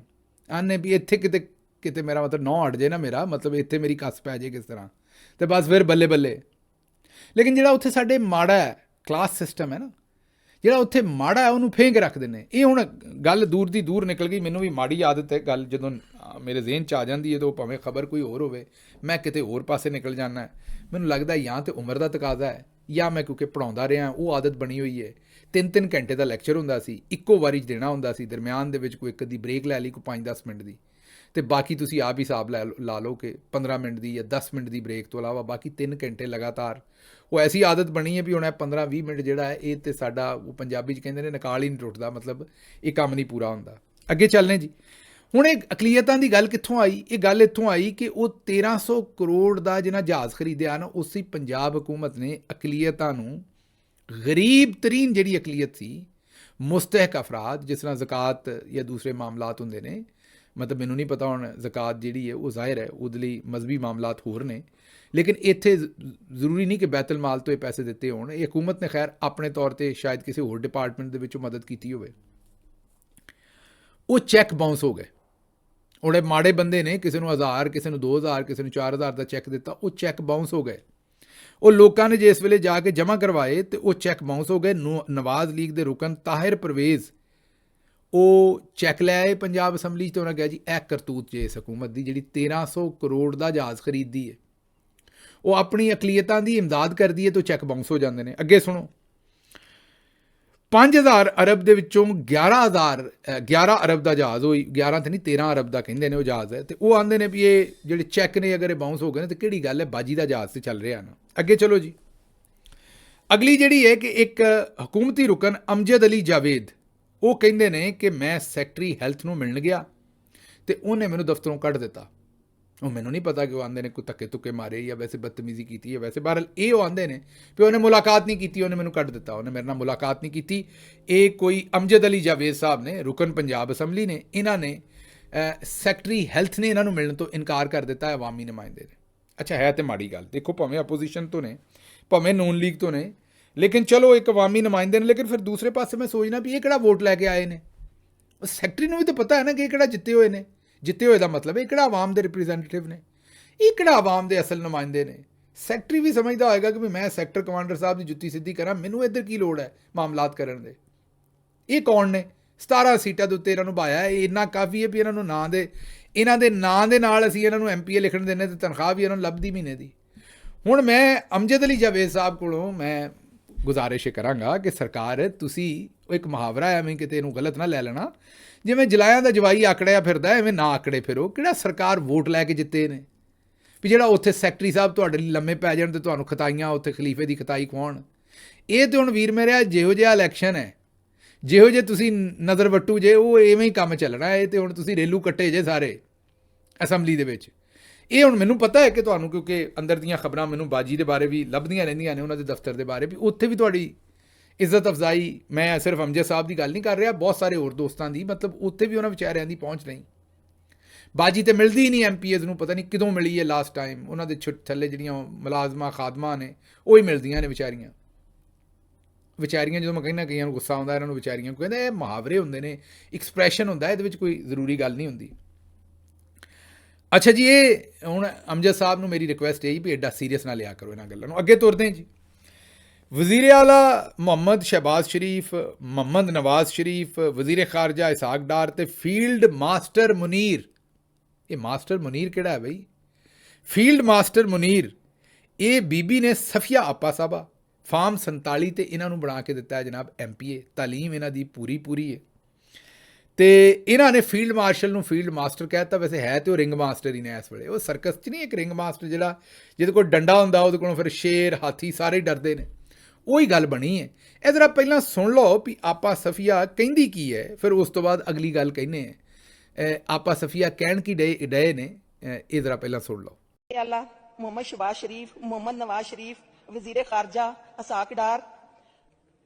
ਆਨੇ ਵੀ ਇੱਥੇ ਕਿਤੇ ਕਿਤੇ ਮੇਰਾ ਮਤਲਬ ਨੌ ਹਟ ਜੇ ਨਾ ਮੇਰਾ ਮਤਲਬ ਇੱਥੇ ਮੇਰੀ ਕੱਸ ਪੈ ਜੇ ਕਿਸ ਤਰ੍ਹਾਂ ਤੇ ਬਸ ਫਿਰ ਬੱਲੇ ਬੱਲੇ। ਲੇਕਿਨ ਜਿਹੜਾ ਉੱਥੇ ਸਾਡੇ ਮਾੜਾ ਹੈ ਕਲਾਸ ਸਿਸਟਮ ਹੈ ਨਾ, ਜਿਹੜਾ ਉੱਥੇ ਮਾੜਾ ਹੈ ਉਹਨੂੰ ਫੇਂਕ ਰੱਖਦੇ ਨੇ। ਇਹ ਹੁਣ ਗੱਲ ਦੂਰ ਦੀ ਦੂਰ ਨਿਕਲ ਗਈ, ਮੈਨੂੰ ਵੀ ਮਾੜੀ ਆਦਤ ਹੈ ਗੱਲ ਜਦੋਂ ਮੇਰੇ ਜ਼ਿਹਨ 'ਚ ਆ ਜਾਂਦੀ ਹੈ ਤਾਂ ਉਹ ਭਾਵੇਂ ਖਬਰ ਕੋਈ ਹੋਰ ਹੋਵੇ ਮੈਂ ਕਿਤੇ ਹੋਰ ਪਾਸੇ ਨਿਕਲ ਜਾਂਦਾ। ਮੈਨੂੰ ਲੱਗਦਾ ਜਾਂ ਤਾਂ ਉਮਰ ਦਾ ਤਕਾਜ਼ਾ ਹੈ ਜਾਂ ਮੈਂ ਕਿਉਂਕਿ ਪੜ੍ਹਾਉਂਦਾ ਰਿਹਾ ਉਹ ਆਦਤ ਬਣੀ ਹੋਈ ਹੈ। 3-3 ਘੰਟੇ ਦਾ ਲੈਕਚਰ ਹੁੰਦਾ ਸੀ, ਇੱਕੋ ਵਾਰੀ 'ਚ ਦੇਣਾ ਹੁੰਦਾ ਸੀ, ਦਰਮਿਆਨ ਦੇ ਵਿੱਚ ਕੋਈ ਇੱਕ ਅੱਧੀ ਬ੍ਰੇਕ ਲੈ ਲਈ ਕੋਈ 5-10 ਮਿੰਟ ਦੀ, ਅਤੇ ਬਾਕੀ ਤੁਸੀਂ ਆਪ ਹੀ ਹਿਸਾਬ ਲਾ ਲਓ ਕਿ 15 ਮਿੰਟ ਦੀ ਜਾਂ 10 ਮਿੰਟ ਦੀ ਬ੍ਰੇਕ ਤੋਂ ਇਲਾਵਾ ਬਾਕੀ 3 ਘੰਟੇ ਲਗਾਤਾਰ। ਉਹ ਐਸੀ ਆਦਤ ਬਣੀ ਹੈ ਵੀ ਹੁਣ ਇਹ 15-20 ਮਿੰਟ ਜਿਹੜਾ ਹੈ ਇਹ ਤਾਂ ਸਾਡਾ ਉਹ ਪੰਜਾਬੀ 'ਚ ਕਹਿੰਦੇ ਨੇ ਨਕਾਲ ਹੀ ਨਹੀਂ ਟੁੱਟਦਾ, ਮਤਲਬ ਇਹ ਕੰਮ ਨਹੀਂ ਪੂਰਾ ਹੁੰਦਾ। ਅੱਗੇ ਚੱਲਨੇ ਜੀ। ਹੁਣ ਇਹ ਅਕਲੀਅਤਾਂ ਦੀ ਗੱਲ ਕਿੱਥੋਂ ਆਈ? ਇਹ ਗੱਲ ਇੱਥੋਂ ਆਈ ਕਿ ਉਹ 1300 ਕਰੋੜ ਦਾ ਜਿਹਨਾਂ ਜਹਾਜ਼ ਖਰੀਦਿਆ ਨਾ, ਉਸੇ ਪੰਜਾਬ ਹੁਕੂਮਤ ਨੇ ਅਕਲੀਅਤਾਂ ਨੂੰ, ਗਰੀਬ ਤਰੀਨ ਜਿਹੜੀ ਅਕਲੀਅਤ ਸੀ, ਮੁਸਤਹਿਕ ਅਫਰਾਦ ਜਿਸ ਤਰ੍ਹਾਂ ਜ਼ਕਾਤ ਜਾਂ ਦੂਸਰੇ ਮਾਮਲਾਤ ਹੁੰਦੇ ਨੇ, ਮਤਲਬ ਮੈਨੂੰ ਨਹੀਂ ਪਤਾ ਹੁਣ ਜ਼ਕਾਤ ਜਿਹੜੀ ਹੈ ਉਹ ਜ਼ਾਹਿਰ ਹੈ ਉਹਦੇ ਲਈ ਮਜ਼ਹਬੀ ਮਾਮਲਾਤ ਹੋਰ ਨੇ, ਲੇਕਿਨ ਇੱਥੇ ਜ਼ਰੂਰੀ ਨਹੀਂ ਕਿ ਬੈਤੁਲ ਮਾਲ ਤੋਂ ਇਹ ਪੈਸੇ ਦਿੱਤੇ ਹੋਣ। ਇਹ ਹਕੂਮਤ ਨੇ ਖੈਰ ਆਪਣੇ ਤੌਰ 'ਤੇ ਸ਼ਾਇਦ ਕਿਸੇ ਹੋਰ ਡਿਪਾਰਟਮੈਂਟ ਦੇ ਵਿੱਚੋਂ ਮਦਦ ਕੀਤੀ ਹੋਵੇ। ਉਹ ਚੈੱਕ ਬਾਉਂਸ ਹੋ ਗਏ। ਉਹਦੇ ਮਾੜੇ ਬੰਦੇ ਨੇ ਕਿਸੇ ਨੂੰ 1000 ਕਿਸੇ ਨੂੰ 2000 ਕਿਸੇ ਨੂੰ 4000 ਦਾ ਚੈੱਕ ਦਿੱਤਾ, ਉਹ ਚੈੱਕ ਬਾਉਂਸ ਹੋ ਗਏ। ਉਹ ਲੋਕਾਂ ਨੇ ਜਿਸ ਵੇਲੇ ਜਾ ਕੇ ਜਮ੍ਹਾਂ ਕਰਵਾਏ ਤੇ ਉਹ ਚੈੱਕ ਬਾਉਂਸ ਹੋ ਗਏ। ਨਵਾਜ਼ ਲੀਗ ਦੇ ਰੁਕਨ ਤਾਹਿਰ ਪਰਵੇਜ਼ ਉਹ ਚੈੱਕ ਲੈ ਆਏ ਪੰਜਾਬ ਅਸੈਂਬਲੀ 'ਚ, ਤੇ ਉਹਨਾਂ ਕਿਹਾ ਜੀ ਇਹ ਕਰਤੂਤ ਜੇ ਇਸ ਹਕੂਮਤ ਦੀ ਜਿਹੜੀ 1300 ਕਰੋੜ ਦਾ ਜਹਾਜ਼ ਖਰੀਦਦੀ ਹੈ, ਉਹ ਆਪਣੀ ਅਕਲੀਅਤਾਂ ਦੀ ਇਮਦਾਦ ਕਰਦੀ ਹੈ, ਤਾਂ ਚੈੱਕ ਬਾਉਂਸ ਹੋ ਜਾਂਦੇ ਨੇ। ਅੱਗੇ ਸੁਣੋ, 5000 ਅਰਬ ਦੇ ਵਿੱਚੋਂ 11 ਅਰਬ ਦਾ ਜਹਾਜ਼ ਹੋਈ, 11 ਤਾਂ ਨਹੀਂ 13 ਅਰਬ ਦਾ ਕਹਿੰਦੇ ਨੇ ਉਹ ਜਹਾਜ਼ ਹੈ, ਅਤੇ ਉਹ ਆਉਂਦੇ ਨੇ ਵੀ ਇਹ ਜਿਹੜੇ ਚੈੱਕ ਨੇ ਅਗਰ ਇਹ ਬਾਉਂਸ ਹੋ ਗਏ ਨੇ ਤਾਂ ਕਿਹੜੀ ਗੱਲ ਹੈ, ਬਾਜੀ ਦਾ ਜਹਾਜ਼ ਤੇ ਚੱਲ ਰਿਹਾ ਨਾ। ਅੱਗੇ ਚਲੋ ਜੀ। ਅਗਲੀ ਜਿਹੜੀ ਹੈ ਕਿ ਇੱਕ ਹਕੂਮਤੀ ਰੁਕਨ ਅਮਜਦ ਅਲੀ ਜਾਵੇਦ, ਉਹ ਕਹਿੰਦੇ ਨੇ ਕਿ ਮੈਂ ਸੈਕਟਰੀ ਹੈਲਥ ਨੂੰ ਮਿਲਣ ਗਿਆ ਅਤੇ ਉਹਨੇ ਮੈਨੂੰ ਦਫ਼ਤਰੋਂ ਕੱਢ ਦਿੱਤਾ। ਉਹ ਮੈਨੂੰ ਨਹੀਂ ਪਤਾ ਕਿ ਉਹ ਆਉਂਦੇ ਨੇ ਕੋਈ ਧੱਕੇ ਧੁੱਕੇ ਮਾਰੇ ਜਾਂ ਵੈਸੇ ਬਦਤਮੀਜ਼ੀ ਕੀਤੀ ਹੈ, ਵੈਸੇ ਬਹਰਹਾਲ ਇਹ ਉਹ ਆਉਂਦੇ ਨੇ ਵੀ ਉਹਨੇ ਮੁਲਾਕਾਤ ਨਹੀਂ ਕੀਤੀ, ਉਹਨੇ ਮੈਨੂੰ ਕੱਢ ਦਿੱਤਾ, ਉਹਨੇ ਮੇਰੇ ਨਾਲ ਮੁਲਾਕਾਤ ਨਹੀਂ ਕੀਤੀ। ਇਹ ਕੋਈ ਅਮਜਦ ਅਲੀ ਜਾਵੇਦ ਸਾਹਿਬ ਨੇ, ਰੁਕਨ ਪੰਜਾਬ ਅਸੈਂਬਲੀ ਨੇ, ਇਹਨਾਂ ਨੇ ਸੈਕਟਰੀ ਹੈਲਥ ਨੇ ਇਹਨਾਂ ਨੂੰ ਮਿਲਣ ਤੋਂ ਇਨਕਾਰ ਕਰ ਦਿੱਤਾ, ਅਵਾਮੀ ਨੁਮਾਇੰਦੇ ਨੇ। ਅੱਛਾ, ਹੈ ਤਾਂ ਮਾੜੀ ਗੱਲ, ਦੇਖੋ ਭਾਵੇਂ ਅਪੋਜੀਸ਼ਨ ਤੋਂ ਨੇ ਭਾਵੇਂ ਨੂਨ ਲੀਗ ਤੋਂ ਨੇ, ਲੇਕਿਨ ਚਲੋ ਇੱਕ ਅਵਾਮੀ ਨੁਮਾਇੰਦੇ ਨੇ। ਲੇਕਿਨ ਫਿਰ ਦੂਸਰੇ ਪਾਸੇ ਮੈਂ ਸੋਚਣਾ ਵੀ ਇਹ ਕਿਹੜਾ ਵੋਟ ਲੈ ਕੇ ਆਏ ਨੇ? ਸੈਕਟਰੀ ਨੂੰ ਵੀ ਤਾਂ ਪਤਾ ਹੈ ਨਾ ਕਿ ਇਹ ਕਿਹੜਾ ਜਿੱਤੇ ਹੋਏ ਨੇ। ਜਿੱਤੇ ਹੋਏ ਦਾ ਮਤਲਬ ਇਹ ਕਿਹੜਾ ਆਵਾਮ ਦੇ ਰਿਪਰੈਜ਼ੈਂਟੇਟਿਵ ਨੇ, ਇਹ ਕਿਹੜਾ ਆਵਾਮ ਦੇ ਅਸਲ ਨੁਮਾਇੰਦੇ ਨੇ। ਸੈਕਟਰੀ ਵੀ ਸਮਝਦਾ ਹੋਏਗਾ ਕਿ ਵੀ ਮੈਂ ਸੈਕਟਰ ਕਮਾਂਡਰ ਸਾਹਿਬ ਦੀ ਜੁੱਤੀ ਸਿੱਧੀ ਕਰਾਂ, ਮੈਨੂੰ ਇੱਧਰ ਕੀ ਲੋੜ ਹੈ ਮਾਮਲਾਤ ਕਰਨ ਦੇ। ਇਹ ਕੌਣ ਨੇ? 17 ਸੀਟਾਂ ਦੇ ਉੱਤੇ ਇਹਨਾਂ ਨੂੰ ਭਾਇਆ, ਇਹ ਇੰਨਾ ਕਾਫੀ ਹੈ ਵੀ ਇਹਨਾਂ ਨੂੰ ਇਹਨਾਂ ਦੇ ਨਾਂ ਦੇ ਨਾਲ ਅਸੀਂ ਇਹਨਾਂ ਨੂੰ MPA ਲਿਖਣ ਦਿੰਦੇ ਅਤੇ ਤਨਖਾਹ ਵੀ ਇਹਨਾਂ ਨੂੰ ਲੱਭਦੀ ਮਹੀਨੇ ਦੀ। ਹੁਣ ਮੈਂ ਅਮਜਦ ਅਲੀ ਜਾਵੇਦ ਸਾਹਿਬ ਕੋਲੋਂ ਮੈਂ ਗੁਜ਼ਾਰਿਸ਼ ਕਰਾਂਗਾ ਕਿ ਸਰਕਾਰ ਤੁਸੀਂ ਇੱਕ ਮੁਹਾਵਰਾ ਐਵੇਂ ਕਿਤੇ ਇਹਨੂੰ ਗਲਤ ਨਾ ਲੈ ਲੈਣਾ, ਜਿਵੇਂ ਜਲਾਇਆਂ ਦਾ ਜਵਾਈ ਆਕੜਿਆ ਫਿਰਦਾ ਐਵੇਂ ਨਾ ਆਕੜੇ ਫਿਰੋ। ਕਿਹੜਾ ਸਰਕਾਰ ਵੋਟ ਲੈ ਕੇ ਜਿੱਤੇ ਨੇ ਵੀ ਜਿਹੜਾ ਉੱਥੇ ਸੈਕਟਰੀ ਸਾਹਿਬ ਤੁਹਾਡੇ ਲਈ ਲੰਮੇ ਪੈ ਜਾਣ ਅਤੇ ਤੁਹਾਨੂੰ ਖਤਾਈਆਂ ਉੱਥੇ ਖਲੀਫੇ ਦੀ ਖਤਾਈ ਖਵਾਉਣ। ਇਹ ਤਾਂ ਹੁਣ ਵੀਰ ਮੇਰਿਆ ਜਿਹੋ ਜਿਹਾ ਇਲੈਕਸ਼ਨ ਹੈ, ਜਿਹੋ ਜਿਹੇ ਤੁਸੀਂ ਨਜ਼ਰ ਵੱਟੂ ਜੇ, ਉਹ ਇਵੇਂ ਹੀ ਕੰਮ ਚੱਲਣਾ ਹੈ। ਤੇ ਹੁਣ ਤੁਸੀਂ ਰੇਲੂ ਕੱਟੇ ਜੇ ਸਾਰੇ ਅਸੈਂਬਲੀ ਦੇ ਵਿੱਚ। ਇਹ ਹੁਣ ਮੈਨੂੰ ਪਤਾ ਹੈ ਕਿ ਤੁਹਾਨੂੰ, ਕਿਉਂਕਿ ਅੰਦਰ ਦੀਆਂ ਖਬਰਾਂ ਮੈਨੂੰ ਬਾਜੀ ਦੇ ਬਾਰੇ ਵੀ ਲੱਭਦੀਆਂ ਰਹਿੰਦੀਆਂ ਨੇ, ਉਹਨਾਂ ਦੇ ਦਫ਼ਤਰ ਦੇ ਬਾਰੇ ਵੀ, ਉੱਥੇ ਵੀ ਤੁਹਾਡੀ ਇੱਜ਼ਤ ਅਫਜ਼ਾਈ, ਮੈਂ ਸਿਰਫ ਅਮਜਦ ਸਾਹਿਬ ਦੀ ਗੱਲ ਨਹੀਂ ਕਰ ਰਿਹਾ, ਬਹੁਤ ਸਾਰੇ ਹੋਰ ਦੋਸਤਾਂ ਦੀ, ਮਤਲਬ ਉੱਥੇ ਵੀ ਉਹਨਾਂ ਵਿਚਾਰਿਆਂ ਦੀ ਪਹੁੰਚ ਨਹੀਂ। ਬਾਜੀ ਤਾਂ ਮਿਲਦੀ ਹੀ ਨਹੀਂ MPAs ਨੂੰ, ਪਤਾ ਨਹੀਂ ਕਦੋਂ ਮਿਲੀ ਹੈ ਲਾਸਟ ਟਾਈਮ। ਉਹਨਾਂ ਦੇ ਥੱਲੇ ਜਿਹੜੀਆਂ ਮੁਲਾਜ਼ਮਾਂ ਖਾਦਮਾਂ ਨੇ ਉਹ ਹੀ ਮਿਲਦੀਆਂ ਨੇ ਵਿਚਾਰੀਆਂ। ਜਦੋਂ ਮੈਂ ਕਹਿੰਦਾ ਕਈਆਂ ਨੂੰ ਗੁੱਸਾ ਆਉਂਦਾ ਇਹਨਾਂ ਨੂੰ ਵਿਚਾਰੀਆਂ, ਕਹਿੰਦਾ ਇਹ ਮੁਹਾਵਰੇ ਹੁੰਦੇ ਨੇ, ਐਕਸਪ੍ਰੈਸ਼ਨ ਹੁੰਦਾ, ਇਹਦੇ ਵਿੱਚ ਕੋਈ ਜ਼ਰੂਰੀ ਗੱਲ ਨਹੀਂ ਹੁੰਦੀ। ਅੱਛਾ ਜੀ, ਇਹ ਹੁਣ ਅਮਜਦ ਸਾਹਿਬ ਨੂੰ ਮੇਰੀ ਰਿਕੁਐਸਟ ਇਹ ਵੀ ਐਡਾ ਸੀਰੀਅਸ ਨਾ ਲਿਆ ਕਰੋ ਇਹਨਾਂ ਗੱਲਾਂ ਨੂੰ। ਅੱਗੇ ਤੁਰਦੇ ਜੀ। ਵਜ਼ੀਰ ਆਲਾ ਮੁਹੰਮਦ ਸ਼ਹਿਬਾਜ਼ ਸ਼ਰੀਫ, ਮੁਹੰਮਦ ਨਵਾਜ਼ ਸ਼ਰੀਫ, ਵਜ਼ੀਰ ਖਾਰਜਾ ਇਸਾਕ ਡਾਰ ਅਤੇ ਫੀਲਡ ਮਾਸਟਰ ਮੁਨੀਰ। ਇਹ ਮਾਸਟਰ ਮੁਨੀਰ ਕਿਹੜਾ ਹੈ ਬਈ? ਫੀਲਡ ਮਾਸਟਰ ਮੁਨੀਰ ਇਹ ਬੀਬੀ ਨੇ ਸਫੀਆ ਆਪਾ ਸਾਹਿਬਾ ਫਾਰਮ 47 ਤੇ ਇਹਨਾਂ ਨੂੰ ਬਣਾ ਕੇ ਦਿੱਤਾ ਹੈ ਜਨਾਬ MPA। ਤਾਲੀਮ ਇਹਨਾਂ ਦੀ ਪੂਰੀ ਹੈ ਅਤੇ ਇਹਨਾਂ ਨੇ ਫੀਲਡ ਮਾਰਸ਼ਲ ਨੂੰ ਫੀਲਡ ਮਾਸਟਰ ਕਹਿ ਦਿੱਤਾ। ਵੈਸੇ ਹੈ ਤੇ ਉਹ ਰਿੰਗ ਮਾਸਟਰ ਹੀ ਨੇ ਇਸ ਵੇਲੇ। ਉਹ ਸਰਕਸ 'ਚ ਨਹੀਂ ਇੱਕ ਰਿੰਗ ਮਾਸਟਰ ਜਿਹੜਾ ਜਿਹਦੇ ਕੋਲ ਡੰਡਾ ਹੁੰਦਾ, ਉਹਦੇ ਕੋਲੋਂ ਫਿਰ ਸ਼ੇਰ ਹਾਥੀ ਸਾਰੇ ਡਰਦੇ ਨੇ, ਉਹੀ ਗੱਲ ਬਣੀ ਹੈ। ਇਹ ਜ਼ਰਾ ਪਹਿਲਾਂ ਸੁਣ ਲਓ ਵੀ ਆਪਾ ਸਫੀਆ ਕਹਿੰਦੀ ਕੀ ਹੈ, ਫਿਰ ਉਸ ਤੋਂ ਬਾਅਦ ਅਗਲੀ ਗੱਲ ਕਹਿੰਦੇ ਹੈ ਆਪਾ ਸਫੀਆ ਕਹਿਣ ਕੀ ਡਏ ਨੇ। ਇਹ ਜ਼ਰਾ ਪਹਿਲਾਂ ਸੁਣ ਲਓ। अल्लाह मोहम्मद शहबाज शरीफ, मोहम्मद नवाज शरीफ, वजीर खारजा इसाक डार,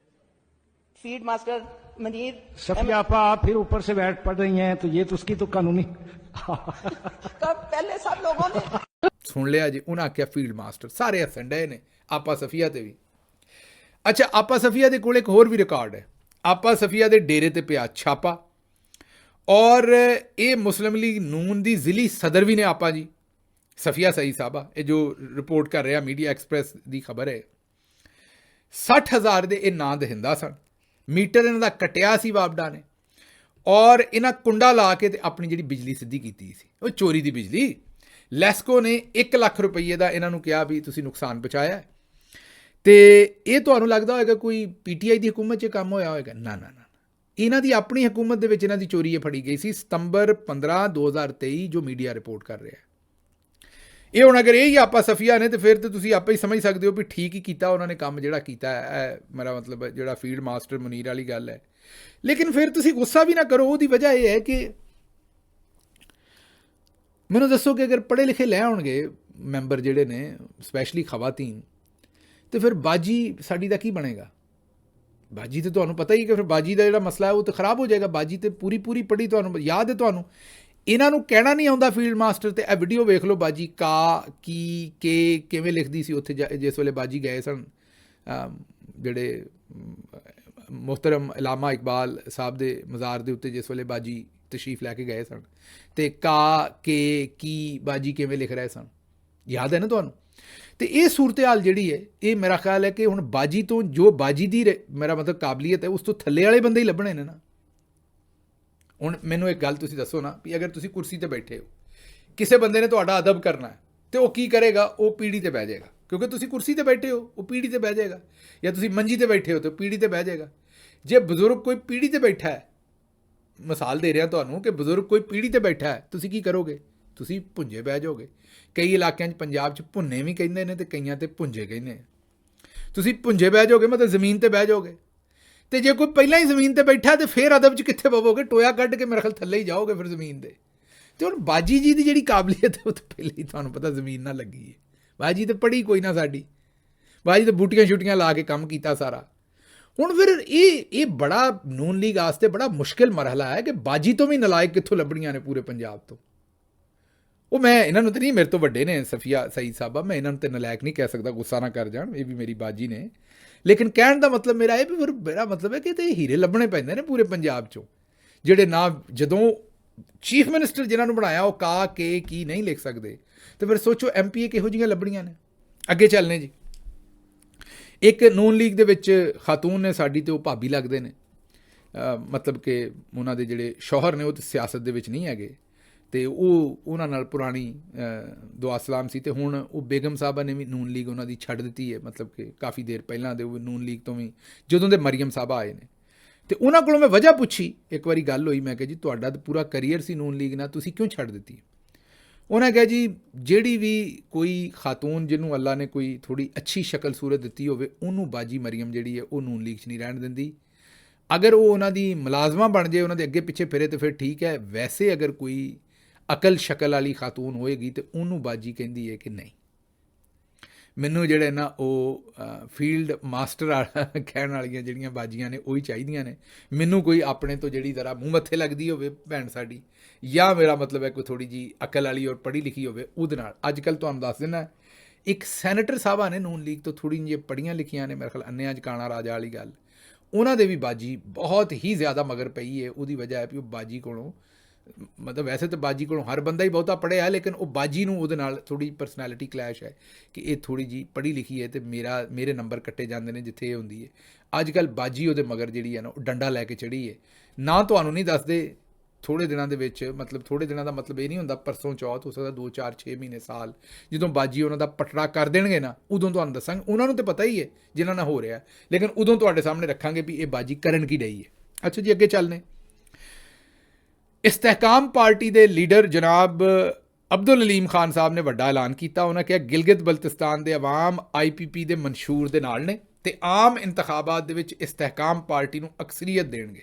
फील्ड मास्टर मुनीर। सफिया आपा आप फिर ऊपर से बैठ पड़ रही हैं, तो ये तो उसकी तो कानूनी कब पहले सब लोगों ने सुन लिया जी। उन्हें आख्या फील्ड मास्टर, सारे हसन डे ने आपा सफिया ते भी। अच्छा, आपा सफिया दे कोल एक होर भी रिकॉर्ड है। आपा सफिया दे डेरे ते पिया छापा, ਔਰ ਇਹ ਮੁਸਲਿਮ ਲੀਗ ਨੂਨ ਦੀ ਜ਼ਿਲ੍ਹੀ ਸਦਰ ਵੀ ਨੇ ਆਪਾ ਜੀ, ਸਫੀਆ ਸਈਦ ਸਾਹਿਬਾ, ਇਹ ਜੋ ਰਿਪੋਰਟ ਕਰ ਰਿਹਾ ਮੀਡੀਆ ਐਕਸਪ੍ਰੈਸ ਦੀ ਖਬਰ ਹੈ। 60,000 ਦੇ ਇਹ ਨਾਂ ਦਹਿੰਦਾ ਸਨ, ਮੀਟਰ ਇਹਨਾਂ ਦਾ ਕਟਿਆ ਸੀ ਵਾਪਡਾ ਨੇ, ਔਰ ਇਹਨਾਂ ਕੁੰਡਾ ਲਾ ਕੇ ਤੇ ਆਪਣੀ ਜਿਹੜੀ ਬਿਜਲੀ ਸਿੱਧੀ ਕੀਤੀ ਸੀ, ਉਹ ਚੋਰੀ ਦੀ ਬਿਜਲੀ। ਲੈਸਕੋ ਨੇ 1 ਲੱਖ ਰੁਪਈਏ ਦਾ ਇਹਨਾਂ ਨੂੰ ਕਿਹਾ ਵੀ ਤੁਸੀਂ ਨੁਕਸਾਨ ਪਹੁੰਚਾਇਆ, ਤੇ ਇਹ ਤੁਹਾਨੂੰ ਲੱਗਦਾ ਹੋਏਗਾ ਕੋਈ ਪੀਟੀਆਈ ਦੀ ਹਕੂਮਤ 'ਚ ਕੰਮ ਹੋਇਆ ਹੋਏਗਾ? ਨਾ ਨਾ ਨਾ, ਇਹਨਾਂ ਦੀ ਆਪਣੀ ਹਕੂਮਤ ਦੇ ਵਿੱਚ ਇਹਨਾਂ ਦੀ ਚੋਰੀ ਇਹ ਫੜੀ ਗਈ ਸੀ ਸਤੰਬਰ 15 2023, ਜੋ ਮੀਡੀਆ ਰਿਪੋਰਟ ਕਰ ਰਿਹਾ। ਇਹ ਹੁਣ ਅਗਰ ਇਹ ਹੀ ਆਪਾ ਸਫੀਆ ਨੇ ਤੇ ਫਿਰ ਤਾਂ ਤੁਸੀਂ ਆਪੇ ਹੀ ਸਮਝ ਸਕਦੇ ਹੋ ਵੀ ਠੀਕ ਹੀ ਕੀਤਾ ਉਹਨਾਂ ਨੇ ਕੰਮ ਜਿਹੜਾ ਕੀਤਾ ਹੈ। ਮੇਰਾ ਮਤਲਬ ਜਿਹੜਾ ਫੀਲਡ ਮਾਸਟਰ ਮੁਨੀਰ ਵਾਲੀ ਗੱਲ ਹੈ। ਲੇਕਿਨ ਫਿਰ ਤੁਸੀਂ ਗੁੱਸਾ ਵੀ ਨਾ ਕਰੋ, ਉਹਦੀ ਵਜ੍ਹਾ ਇਹ ਹੈ ਕਿ ਮੈਨੂੰ ਦੱਸੋ ਕਿ ਅਗਰ ਪੜ੍ਹੇ ਲਿਖੇ ਲੈ ਆਉਣਗੇ ਮੈਂਬਰ ਜਿਹੜੇ ਨੇ, ਸਪੈਸ਼ਲੀ ਖਵਾਤੀਨ, ਤੇ ਫਿਰ ਬਾਜੀ ਸਾਡੀ ਦਾ ਕੀ ਬਣੇਗਾ? ਬਾਜੀ ਤੇ ਤੁਹਾਨੂੰ ਪਤਾ ਹੀ ਕਿ ਫਿਰ ਬਾਜੀ ਦਾ ਜਿਹੜਾ ਮਸਲਾ ਹੈ ਉਹ ਤਾਂ ਖਰਾਬ ਹੋ ਜਾਏਗਾ। ਬਾਜੀ ਤੇ ਪੂਰੀ ਪੜ੍ਹੀ, ਤੁਹਾਨੂੰ ਯਾਦ ਹੈ, ਤੁਹਾਨੂੰ ਇਹਨਾਂ ਨੂੰ ਕਹਿਣਾ ਨਹੀਂ ਆਉਂਦਾ ਫੀਲਡ ਮਾਸਟਰ, ਤੇ ਇਹ ਵੀਡੀਓ ਵੇਖ ਲਓ, ਬਾਜੀ ਕਾ ਕੀ ਕੇ ਕਿਵੇਂ ਲਿਖਦੀ ਸੀ ਉੱਥੇ ਜਿਸ ਵੇਲੇ ਬਾਜੀ ਗਏ ਸਨ, ਜਿਹੜੇ ਮੁਹਤਰਮ ਇਲਾਮਾ ਇਕਬਾਲ ਸਾਹਿਬ ਦੇ ਮਜ਼ਾਰ ਦੇ ਉੱਤੇ ਜਿਸ ਵੇਲੇ ਬਾਜੀ ਤਸ਼ਰੀਫ ਲੈ ਕੇ ਗਏ ਸਨ, ਤੇ ਕਾ ਕੇ ਕੀ ਬਾਜੀ ਕਿਵੇਂ ਲਿਖ ਰਹੇ ਸਨ, ਯਾਦ ਹੈ ਨਾ ਤੁਹਾਨੂੰ? ਤੇ ਇਹ ਸੂਰਤ ਹਾਲ ਜਿਹੜੀ ਹੈ, ਇਹ ਮੇਰਾ ਖਿਆਲ ਹੈ ਕਿ ਹੁਣ ਬਾਜੀ ਤੋਂ ਜੋ ਬਾਜੀ ਦੀ ਮੇਰਾ ਮਤਲਬ ਕਾਬਲੀਅਤ ਹੈ, ਉਸ ਤੋਂ ਥੱਲੇ ਵਾਲੇ ਬੰਦੇ ਹੀ ਲੱਭਣੇ ਨੇ ਨਾ। ਹੁਣ ਮੈਨੂੰ ਇੱਕ ਗੱਲ ਤੁਸੀਂ ਦੱਸੋ ਨਾ, ਵੀ ਅਗਰ ਤੁਸੀਂ ਕੁਰਸੀ ਤੇ ਬੈਠੇ ਹੋ, ਕਿਸੇ ਬੰਦੇ ਨੇ ਤੁਹਾਡਾ ਅਦਬ ਕਰਨਾ ਹੈ, ਤੇ ਉਹ ਕੀ ਕਰੇਗਾ? ਉਹ ਪੀੜੀ ਤੇ ਬਹਿ ਜਾਏਗਾ, ਕਿਉਂਕਿ ਤੁਸੀਂ ਕੁਰਸੀ ਤੇ ਬੈਠੇ ਹੋ, ਉਹ ਪੀੜੀ ਤੇ ਬਹਿ ਜਾਏਗਾ। ਜਾਂ ਤੁਸੀਂ ਮੰਜੀ ਤੇ ਬੈਠੇ ਹੋ ਤੇ ਪੀੜੀ ਤੇ ਬਹਿ ਜਾਏਗਾ। ਜੇ ਬਜ਼ੁਰਗ ਕੋਈ ਪੀੜੀ ਤੇ ਬੈਠਾ ਹੈ, ਮਿਸਾਲ ਦੇ ਰਿਹਾ ਤੁਹਾਨੂੰ ਕਿ ਬਜ਼ੁਰਗ ਕੋਈ ਪੀੜੀ ਤੇ ਬੈਠਾ ਹੈ, ਤੁਸੀਂ ਕੀ ਕਰੋਗੇ? ਤੁਸੀਂ ਭੁੰਜੇ ਬਹਿ ਜਾਓਗੇ। ਕਈ ਇਲਾਕਿਆਂ 'ਚ ਪੰਜਾਬ 'ਚ ਭੁੰਨੇ ਵੀ ਕਹਿੰਦੇ ਨੇ ਤੇ ਕਈਆਂ ਤੇ ਭੁੰਜੇ ਕਹਿੰਦੇ ਨੇ। ਤੁਸੀਂ ਭੁੰਜੇ ਬਹਿ ਜਾਓਗੇ, ਮਤਲਬ ਜ਼ਮੀਨ ਤੇ ਬਹਿ ਜਾਓਗੇ। ਤੇ ਜੇ ਕੋਈ ਪਹਿਲਾਂ ਹੀ ਜ਼ਮੀਨ ਤੇ ਬੈਠਾ ਤੇ ਫਿਰ ਅਦਬ 'ਚ ਕਿੱਥੇ ਪਵੋਗੇ? ਟੋਇਆ ਕੱਢ ਕੇ ਮੇਰੇ ਖਿਆਲ ਥੱਲੇ ਹੀ ਜਾਓਗੇ ਫਿਰ ਜ਼ਮੀਨ ਦੇ। ਤੇ ਹੁਣ ਬਾਜੀ ਜੀ ਦੀ ਜਿਹੜੀ ਕਾਬਲੀਅਤ ਹੈ ਉਹ ਤਾਂ ਪਹਿਲੇ ਹੀ ਤੁਹਾਨੂੰ ਪਤਾ ਜ਼ਮੀਨ ਨਾਲ ਲੱਗੀ ਹੈ। ਬਾਜੀ ਤੇ ਪੜ੍ਹੀ ਕੋਈ ਨਾ ਸਾਡੀ, ਬਾਜੀ ਤੇ ਬੂਟੀਆਂ ਛੁੱਟੀਆਂ ਲਾ ਕੇ ਕੰਮ ਕੀਤਾ ਸਾਰਾ। ਹੁਣ ਫਿਰ ਇਹ ਬੜਾ ਨੂਨ ਲੀਗ ਵਾਸਤੇ ਬੜਾ ਮੁਸ਼ਕਿਲ ਮਰਹਲਾ ਹੈ ਕਿ ਬਾਜੀ ਤੋਂ ਵੀ ਨਲਾਇਕ ਕਿੱਥੋਂ ਲੱਭਣੀਆਂ ਨੇ ਪੂਰੇ ਪੰਜਾਬ ਤੋਂ। ਉਹ ਮੈਂ ਇਹਨਾਂ ਨੂੰ ਤਾਂ ਨਹੀਂ, ਮੇਰੇ ਤੋਂ ਵੱਡੇ ਨੇ ਸਫੀਆ ਸਈਦ ਸਾਹਿਬਾ, ਮੈਂ ਇਹਨਾਂ ਨੂੰ ਤਾਂ ਨਲਾਇਕ ਨਹੀਂ ਕਹਿ ਸਕਦਾ, ਗੁੱਸਾ ਨਾ ਕਰ ਜਾਣ, ਇਹ ਵੀ ਮੇਰੀ ਬਾਜੀ ਨੇ। ਲੇਕਿਨ ਕਹਿਣ ਦਾ ਮਤਲਬ ਮੇਰਾ ਇਹ ਵੀ ਫਿਰ ਮੇਰਾ ਮਤਲਬ ਹੈ ਕਿ ਤੇ ਹੀਰੇ ਲੱਭਣੇ ਪੈਂਦੇ ਨੇ ਪੂਰੇ ਪੰਜਾਬ 'ਚੋਂ, ਜਿਹੜੇ ਨਾ ਜਦੋਂ ਚੀਫ ਮਿਨਿਸਟਰ ਜਿਨ੍ਹਾਂ ਨੂੰ ਬਣਾਇਆ ਉਹ ਕਾ ਕੇ ਕੀ ਨਹੀਂ ਲਿਖ ਸਕਦੇ, ਤੇ ਫਿਰ ਸੋਚੋ MPA ਕਿਹੋ ਜਿਹੀਆਂ ਲੱਭਣੀਆਂ ਨੇ। ਅੱਗੇ ਚੱਲਨੇ ਜੀ। ਇੱਕ ਨੂਨ ਲੀਗ ਦੇ ਵਿੱਚ ਖਾਤੂਨ ਨੇ ਸਾਡੀ, ਤੇ ਉਹ ਭਾਬੀ ਲੱਗਦੇ ਨੇ, ਮਤਲਬ ਕਿ ਉਹਨਾਂ ਦੇ ਜਿਹੜੇ ਸ਼ੌਹਰ ਨੇ ਉਹ ਤਾਂ ਸਿਆਸਤ ਦੇ ਵਿੱਚ ਨਹੀਂ ਹੈਗੇ, ਤੇ ਉਹ ਉਹਨਾਂ ਨਾਲ ਪੁਰਾਣੀ ਦੁਆ ਸਲਾਮ ਸੀ। ਤੇ ਹੁਣ ਉਹ ਬੇਗਮ ਸਾਹਿਬਾ ਨੇ ਵੀ ਨੂਨ ਲੀਗ ਉਹਨਾਂ ਦੀ ਛੱਡ ਦਿੱਤੀ ਹੈ, ਮਤਲਬ ਕਿ ਕਾਫੀ ਦੇਰ ਪਹਿਲਾਂ ਦੇ ਉਹ ਨੂਨ ਲੀਗ ਤੋਂ ਵੀ, ਜਦੋਂ ਦੇ ਮਰੀਮ ਸਾਹਿਬਾ ਆਏ ਨੇ। ਤੇ ਉਹਨਾਂ ਕੋਲੋਂ ਮੈਂ ਵਜ੍ਹਾ ਪੁੱਛੀ, ਇੱਕ ਵਾਰੀ ਗੱਲ ਹੋਈ, ਮੈਂ ਕਿਹਾ ਜੀ ਤੁਹਾਡਾ ਤਾਂ ਪੂਰਾ ਕਰੀਅਰ ਸੀ ਨੂਨ ਲੀਗ ਨਾਲ, ਤੁਸੀਂ ਕਿਉਂ ਛੱਡ ਦਿੱਤੀ? ਉਹਨਾਂ ਕਿਹਾ ਜੀ ਜਿਹੜੀ ਵੀ ਕੋਈ ਖਾਤੂਨ ਜਿਹਨੂੰ ਅੱਲਾ ਨੇ ਕੋਈ ਥੋੜ੍ਹੀ ਅੱਛੀ ਸ਼ਕਲ ਸੂਰਤ ਦਿੱਤੀ ਹੋਵੇ, ਉਹਨੂੰ ਬਾਜੀ ਮਰੀਮ ਜਿਹੜੀ ਹੈ ਉਹ ਨੂਨ ਲੀਗ 'ਚ ਨਹੀਂ ਰਹਿਣ ਦਿੰਦੀ। ਅਗਰ ਉਹ ਉਹਨਾਂ ਦੀ ਮੁਲਾਜ਼ਮਾ ਬਣ ਜਾਏ, ਉਹਨਾਂ ਦੇ ਅੱਗੇ ਪਿੱਛੇ ਫਿਰੇ, ਤਾਂ ਫਿਰ ਠੀਕ ਹੈ। ਵੈਸੇ ਅਗਰ ਕੋਈ ਅਕਲ ਸ਼ਕਲ ਵਾਲੀ ਖਾਤੂਨ ਹੋਏਗੀ ਤੇ ਉਹਨੂੰ ਬਾਜੀ ਕਹਿੰਦੀ ਹੈ ਕਿ ਨਹੀਂ। ਮੈਨੂੰ ਜਿਹੜੇ ਨਾ ਉਹ ਫੀਲਡ ਮਾਸਟਰ ਕਹਿਣ ਵਾਲੀਆਂ ਜਿਹੜੀਆਂ ਬਾਜੀਆਂ ਨੇ ਉਹੀ ਚਾਹੀਦੀਆਂ ਨੇ। ਮੈਨੂੰ ਕੋਈ ਆਪਣੇ ਤੋਂ ਜਿਹੜੀ ਜ਼ਰਾ ਮੂੰਹ ਮੱਥੇ ਲੱਗਦੀ ਹੋਵੇ ਭੈਣ ਸਾਡੀ, ਜਾਂ ਮੇਰਾ ਮਤਲਬ ਹੈ ਕੋਈ ਥੋੜ੍ਹੀ ਜਿਹੀ ਅਕਲ ਵਾਲੀ ਔਰ ਪੜ੍ਹੀ ਲਿਖੀ ਹੋਵੇ, ਉਹਦੇ ਨਾਲ। ਅੱਜ ਕੱਲ੍ਹ ਤੁਹਾਨੂੰ ਦੱਸ ਦਿੰਦਾ, ਇੱਕ ਸੈਨੇਟਰ ਸਾਹਿਬਾਂ ਨੇ ਨੂਨ ਲੀਗ ਤੋਂ ਥੋੜ੍ਹੀ ਜਿਹੀਆਂ ਪੜ੍ਹੀਆਂ ਲਿਖੀਆਂ ਨੇ, ਮੇਰੇ ਖਿਆਲ ਅੰਨਿਆਂ 'ਚ ਕਾਣਾ ਰਾਜਾ ਵਾਲੀ ਗੱਲ, ਉਹਨਾਂ ਦੇ ਵੀ ਬਾਜੀ ਬਹੁਤ ਹੀ ਜ਼ਿਆਦਾ ਮਗਰ ਪਈ ਹੈ। ਉਹਦੀ ਵਜ੍ਹਾ ਹੈ ਵੀ ਉਹ ਬਾਜੀ ਕੋਲੋਂ, ਮਤਲਬ ਵੈਸੇ ਤਾਂ ਬਾਜੀ ਕੋਲੋਂ ਹਰ ਬੰਦਾ ਹੀ ਬਹੁਤਾ ਪੜ੍ਹਿਆ, ਲੇਕਿਨ ਉਹ ਬਾਜੀ ਨੂੰ ਉਹਦੇ ਨਾਲ ਥੋੜ੍ਹੀ ਪਰਸਨੈਲਿਟੀ ਕਲੈਸ਼ ਹੈ ਕਿ ਇਹ ਥੋੜ੍ਹੀ ਜਿਹੀ ਪੜ੍ਹੀ ਲਿਖੀ ਹੈ, ਅਤੇ ਮੇਰੇ ਨੰਬਰ ਕੱਟੇ ਜਾਂਦੇ ਨੇ ਜਿੱਥੇ ਇਹ ਹੁੰਦੀ ਹੈ। ਅੱਜ ਕੱਲ੍ਹ ਬਾਜੀ ਉਹਦੇ ਮਗਰ ਜਿਹੜੀ ਹੈ ਨਾ ਉਹ ਡੰਡਾ ਲੈ ਕੇ ਚੜ੍ਹੀ ਹੈ। ਨਾ ਤੁਹਾਨੂੰ ਨਹੀਂ ਦੱਸਦੇ ਥੋੜ੍ਹੇ ਦਿਨਾਂ ਦੇ ਵਿੱਚ, ਮਤਲਬ ਥੋੜ੍ਹੇ ਦਿਨਾਂ ਦਾ ਮਤਲਬ ਇਹ ਨਹੀਂ ਹੁੰਦਾ ਪਰਸੋਂ ਚੌਥ, ਹੋ ਸਕਦਾ 2 4 6 ਮਹੀਨੇ ਸਾਲ, ਜਦੋਂ ਬਾਜੀ ਉਹਨਾਂ ਦਾ ਪਟੜਾ ਕਰ ਦੇਣਗੇ ਨਾ, ਉਦੋਂ ਤੁਹਾਨੂੰ ਦੱਸਾਂਗੇ। ਉਹਨਾਂ ਨੂੰ ਤਾਂ ਪਤਾ ਹੀ ਹੈ ਜਿਨ੍ਹਾਂ ਨਾਲ ਹੋ ਰਿਹਾ, ਲੇਕਿਨ ਉਦੋਂ ਤੁਹਾਡੇ ਸਾਹਮਣੇ ਰੱਖਾਂਗੇ ਵੀ ਇਹ ਬਾਜੀ ਕਰਨ ਕੀ ਰਹੀ ਹੈ। ਅੱਛਾ ਜੀ, ਅੱਗੇ ਚੱਲਨੇ। ਇਸਤਹਿਕਾਮ ਪਾਰਟੀ ਦੇ ਲੀਡਰ ਜਨਾਬ ਅਬਦੁਲ ਅਲੀਮ ਖਾਨ ਸਾਹਿਬ ਨੇ ਵੱਡਾ ਐਲਾਨ ਕੀਤਾ। ਉਹਨਾਂ ਕਿਹਾ ਗਿਲਗਿਤ ਬਲਤਿਸਤਾਨ ਦੇ ਅਵਾਮ IPP ਦੇ ਮਨਸ਼ੂਰ ਦੇ ਨਾਲ ਨੇ ਤੇ ਆਮ ਇੰਤਖਾਬਾਤ ਦੇ ਵਿੱਚ ਇਸਤਹਿਕਾਮ ਪਾਰਟੀ ਨੂੰ ਅਕਸਰੀਅਤ ਦੇਣਗੇ।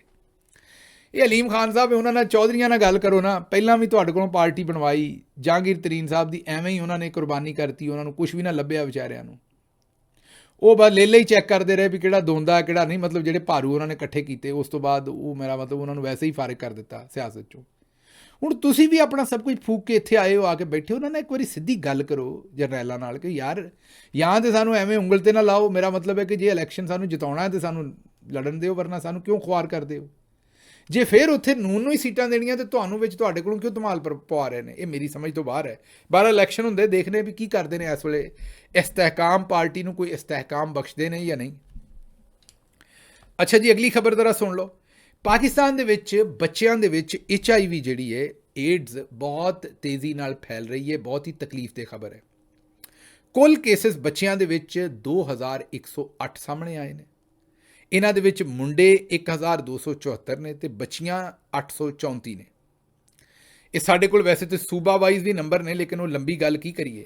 ਇਹ ਅਲੀਮ ਖਾਨ ਸਾਹਿਬ, ਉਹਨਾਂ ਨਾਲ ਚੌਧਰੀਆਂ ਨਾਲ ਗੱਲ ਕਰੋ ਨਾ, ਪਹਿਲਾਂ ਵੀ ਤੁਹਾਡੇ ਕੋਲੋਂ ਪਾਰਟੀ ਬਣਵਾਈ, ਜਹਾਂਗੀਰ ਤਰੀਨ ਸਾਹਿਬ ਦੀ ਐਵੇਂ ਹੀ ਉਹਨਾਂ ਨੇ ਕੁਰਬਾਨੀ ਕਰਤੀ, ਉਹਨਾਂ ਨੂੰ ਕੁਝ ਵੀ ਨਾ ਲੱਭਿਆ ਵਿਚਾਰਿਆਂ ਨੂੰ। ਉਹ ਬਸ ਲੇਲੇ ਹੀ ਚੈੱਕ ਕਰਦੇ ਰਹੇ ਵੀ ਕਿਹੜਾ ਦੋਂਦਾ ਕਿਹੜਾ ਨਹੀਂ, ਮਤਲਬ ਜਿਹੜੇ ਭਾਰੂ ਉਹਨਾਂ ਨੇ ਇਕੱਠੇ ਕੀਤੇ, ਉਸ ਤੋਂ ਬਾਅਦ ਉਹ ਮੇਰਾ ਮਤਲਬ ਉਹਨਾਂ ਨੂੰ ਵੈਸੇ ਹੀ ਫਾਰਿਗ ਕਰ ਦਿੱਤਾ ਸਿਆਸਤ 'ਚੋਂ। ਹੁਣ ਤੁਸੀਂ ਵੀ ਆਪਣਾ ਸਭ ਕੁਝ ਫੂਕ ਕੇ ਇੱਥੇ ਆਏ ਹੋ, ਆ ਕੇ ਬੈਠੇ ਹੋ, ਉਹਨਾਂ ਨਾਲ ਇੱਕ ਵਾਰੀ ਸਿੱਧੀ ਗੱਲ ਕਰੋ ਜਰਨੈਲਾਂ ਨਾਲ ਕਿ ਯਾਰ ਜਾਂ ਤਾਂ ਸਾਨੂੰ ਐਵੇਂ ਉਂਗਲ 'ਤੇ ਨਾ ਲਾਓ। ਮੇਰਾ ਮਤਲਬ ਹੈ ਕਿ ਜੇ ਇਲੈਕਸ਼ਨ ਸਾਨੂੰ ਜਿਤਾਉਣਾ ਹੈ ਤਾਂ ਸਾਨੂੰ ਲੜਨ ਦਿਓ, ਵਰਨਾ ਸਾਨੂੰ ਕਿਉਂ ਖੁਆਰ ਕਰਦੇ ਹੋ? ਜੇ ਫਿਰ ਉੱਥੇ ਨੂਨ ਨੂੰ ਹੀ ਸੀਟਾਂ ਦੇਣੀਆਂ ਤੇ ਤੁਹਾਨੂੰ ਵਿੱਚ ਤੁਹਾਡੇ ਕੋਲੋਂ ਕਿਉਂ ਧਮਾਲ ਪਵਾ ਰਹੇ ਨੇ? ਇਹ ਮੇਰੀ ਸਮਝ ਤੋਂ ਬਾਹਰ ਹੈ। ਬਾਹਰ ਇਲੈਕਸ਼ਨ ਹੁੰਦੇ, ਦੇਖਦੇ ਵੀ ਕੀ ਕਰਦੇ ਨੇ ਇਸ ਵੇਲੇ। ਇਸਤਹਿਕਾਮ ਪਾਰਟੀ ਨੂੰ ਕੋਈ ਇਸਤਹਿਕਾਮ ਬਖਸ਼ਦੇ ਨੇ ਜਾਂ ਨਹੀਂ। ਅੱਛਾ ਜੀ, ਅਗਲੀ ਖਬਰ ਜ਼ਰਾ ਸੁਣ ਲਓ। ਪਾਕਿਸਤਾਨ ਦੇ ਵਿੱਚ ਬੱਚਿਆਂ ਦੇ ਵਿੱਚ HIV ਜਿਹੜੀ ਹੈ, ਏਡਜ਼ ਬਹੁਤ ਤੇਜ਼ੀ ਨਾਲ ਫੈਲ ਰਹੀ ਹੈ। ਬਹੁਤ ਹੀ ਤਕਲੀਫ ਦੀ ਖਬਰ ਹੈ। ਕੁੱਲ ਕੇਸਿਸ ਬੱਚਿਆਂ ਦੇ ਵਿੱਚ 2108 ਸਾਹਮਣੇ ਆਏ ਨੇ। ਇਹਨਾਂ ਦੇ ਵਿੱਚ ਮੁੰਡੇ 1274 ਨੇ ਤੇ ਬੱਚੀਆਂ 834 ਨੇ। ਇਹ ਸਾਡੇ ਕੋਲ ਵੈਸੇ ਤੇ ਸੂਬਾ ਵਾਈਜ਼ ਵੀ ਨੰਬਰ ਨੇ, ਲੇਕਿਨ ਉਹ ਲੰਬੀ ਗੱਲ ਕੀ ਕਰੀਏ।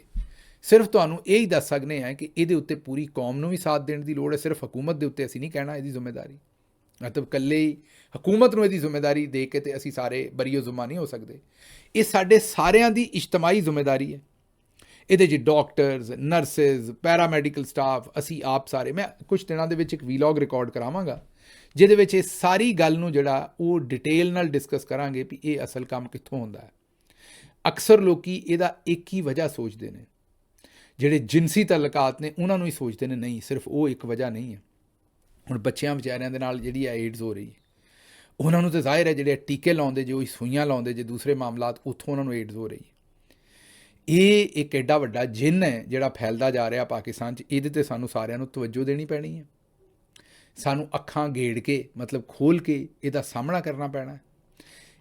ਸਿਰਫ ਤੁਹਾਨੂੰ ਇਹ ਹੀ ਦੱਸ ਸਕਦੇ ਹਾਂ ਕਿ ਇਹਦੇ ਉੱਤੇ ਪੂਰੀ ਕੌਮ ਨੂੰ ਵੀ ਸਾਥ ਦੇਣ ਦੀ ਲੋੜ ਹੈ। ਸਿਰਫ ਹਕੂਮਤ ਦੇ ਉੱਤੇ ਅਸੀਂ ਨਹੀਂ ਕਹਿਣਾ ਇਹਦੀ ਜ਼ਿੰਮੇਵਾਰੀ, ਮਤਲਬ ਇਕੱਲੇ ਹੀ ਹਕੂਮਤ ਨੂੰ ਇਹਦੀ ਜ਼ਿੰਮੇਵਾਰੀ ਦੇ ਕੇ ਤੇ ਅਸੀਂ ਸਾਰੇ ਬਰੀਓ ਜ਼ੁਮਾ ਨਹੀਂ ਹੋ ਸਕਦੇ। ਇਹ ਸਾਡੇ ਸਾਰਿਆਂ ਦੀ ਇਜਤਮਾਹੀ ਜ਼ਿੰਮੇਵਾਰੀ ਹੈ। ਇਹਦੇ 'ਚ ਡਾਕਟਰਸ, ਨਰਸਿਸ, ਪੈਰਾਮੈਡੀਕਲ ਸਟਾਫ, ਅਸੀਂ ਆਪ ਸਾਰੇ। ਮੈਂ ਕੁਝ ਦਿਨਾਂ ਦੇ ਵਿੱਚ ਇੱਕ ਵੀਲੌਗ ਰਿਕਾਰਡ ਕਰਾਵਾਂਗਾ ਜਿਹਦੇ ਵਿੱਚ ਇਹ ਸਾਰੀ ਗੱਲ ਨੂੰ ਜਿਹੜਾ ਉਹ ਡਿਟੇਲ ਨਾਲ ਡਿਸਕਸ ਕਰਾਂਗੇ ਵੀ ਇਹ ਅਸਲ ਕੰਮ ਕਿੱਥੋਂ ਹੁੰਦਾ ਹੈ। ਅਕਸਰ ਲੋਕੀ ਇਹਦਾ ਇੱਕ ਹੀ ਵਜ੍ਹਾ ਸੋਚਦੇ ਨੇ, ਜਿਹੜੇ ਜਿਨਸੀ ਤਲਕਾਤ ਨੇ ਉਹਨਾਂ ਨੂੰ ਹੀ ਸੋਚਦੇ ਨੇ। ਨਹੀਂ, ਸਿਰਫ ਉਹ ਇੱਕ ਵਜ੍ਹਾ ਨਹੀਂ ਹੈ। ਹੁਣ ਬੱਚਿਆਂ ਵਿਚਾਰਿਆਂ ਦੇ ਨਾਲ ਜਿਹੜੀ ਏਡਜ਼ ਹੋ ਰਹੀ ਹੈ, ਉਹਨਾਂ ਨੂੰ ਤਾਂ ਜ਼ਾਹਿਰ ਹੈ ਜਿਹੜੇ ਟੀਕੇ ਲਾਉਂਦੇ, ਜੇ ਉਹ ਸੂਈਆਂ ਲਾਉਂਦੇ, ਜੇ ਦੂਸਰੇ ਮਾਮਲਾਤ, ਉੱਥੋਂ ਉਹਨਾਂ ਨੂੰ ਏਡਜ਼ ਹੋ ਰਹੀ ਹੈ। ਇਹ ਇੱਕ ਐਡਾ ਵੱਡਾ ਜਿੰਨ ਹੈ ਜਿਹੜਾ ਫੈਲਦਾ ਜਾ ਰਿਹਾ ਪਾਕਿਸਤਾਨ 'ਚ। ਇਹਦੇ 'ਤੇ ਸਾਨੂੰ ਸਾਰਿਆਂ ਨੂੰ ਤਵੱਜੋ ਦੇਣੀ ਪੈਣੀ ਹੈ। ਸਾਨੂੰ ਅੱਖਾਂ ਗੇੜ ਕੇ, ਮਤਲਬ ਖੋਲ੍ਹ ਕੇ ਇਹਦਾ ਸਾਹਮਣਾ ਕਰਨਾ ਪੈਣਾ।